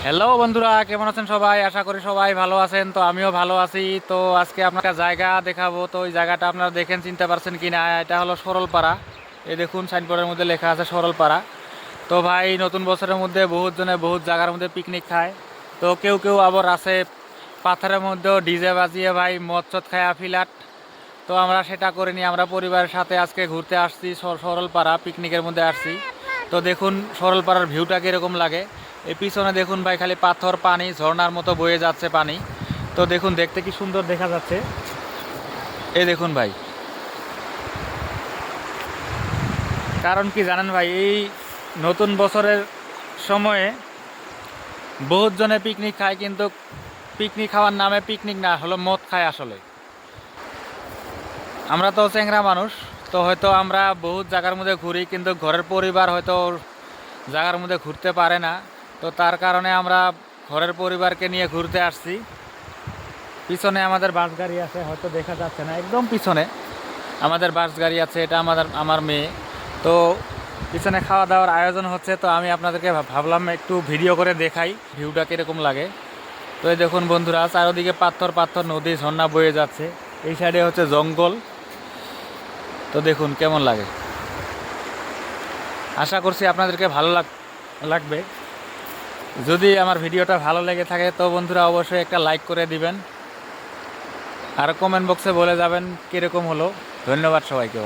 Hello বন্ধুরা, কেমন আছেন সবাই? আশা করি সবাই ভালো আছেন। তো আমিও ভালো আছি। তো আজকে আপনাকে জায়গা দেখাবো। তো ওই জায়গাটা আপনারা দেখেন, চিনতে পারছেন কি না? এটা হলো সরলপাড়া। এই দেখুন, সাইনবোর্ডের মধ্যে লেখা আছে সরলপাড়া। তো ভাই, নতুন বছরের মধ্যে বহুত জনে বহুত জায়গার মধ্যে পিকনিক খায়। তো কেউ কেউ আবার আছে পাথরের মধ্যেও ডিজে বাজিয়ে ভাই মদ চদ খায় আফিলাট। তো আমরা সেটা করিনি, আমরা পরিবারের সাথে আজকে ঘুরতে আসছি সরলপাড়া, পিকনিকের মধ্যে আসছি। তো দেখুন সরলপাড়ার ভিউটা কীরকম লাগে। এই পিছনে দেখুন ভাই, খালি পাথর, পানি ঝর্ণার মতো বয়ে যাচ্ছে পানি। তো দেখুন, দেখতে কি সুন্দর দেখা যাচ্ছে। এই দেখুন ভাই, কারণ কি জানেন ভাই, এই নতুন বছরের সময়ে বহুত জনে পিকনিক খায়, কিন্তু পিকনিক খাওয়ার নামে পিকনিক না, হলো মদ খায় আসলে। আমরা তো চ্যাংরা মানুষ, তো হয়তো আমরা বহুত জায়গার মধ্যে ঘুরি, কিন্তু ঘরের পরিবার হয়তো জায়গার মধ্যে ঘুরতে পারে না। তো তার কারণে আমরা ঘরের পরিবারকে নিয়ে ঘুরতে আসছি। পিছনে আমাদের বাস গাড়ি আছে, হয়তো দেখা যাচ্ছে না, একদম পিছনে আমাদের বাস গাড়ি আছে, এটা আমার মেয়ে। তো পিছনে খাওয়া দাওয়ার আয়োজন হচ্ছে। তো আমি আপনাদেরকে ভাবলাম একটু ভিডিও করে দেখাই ভিউটা কীরকম লাগে। তো এই দেখুন বন্ধুরা, চারদিকে পাথর পাথর, নদী ঝর্ণা বয়ে যাচ্ছে। এই সাইডে হচ্ছে জঙ্গল। তো দেখুন কেমন লাগে। আশা করছি আপনাদেরকে ভালো লাগবে। যদি আমার ভিডিওটা ভালো লেগে থাকে তো বন্ধুরা অবশ্যই একটা লাইক করে দিবেন, আর কমেন্ট বক্সে বলে যাবেন কীরকম হলো। ধন্যবাদ সবাইকে।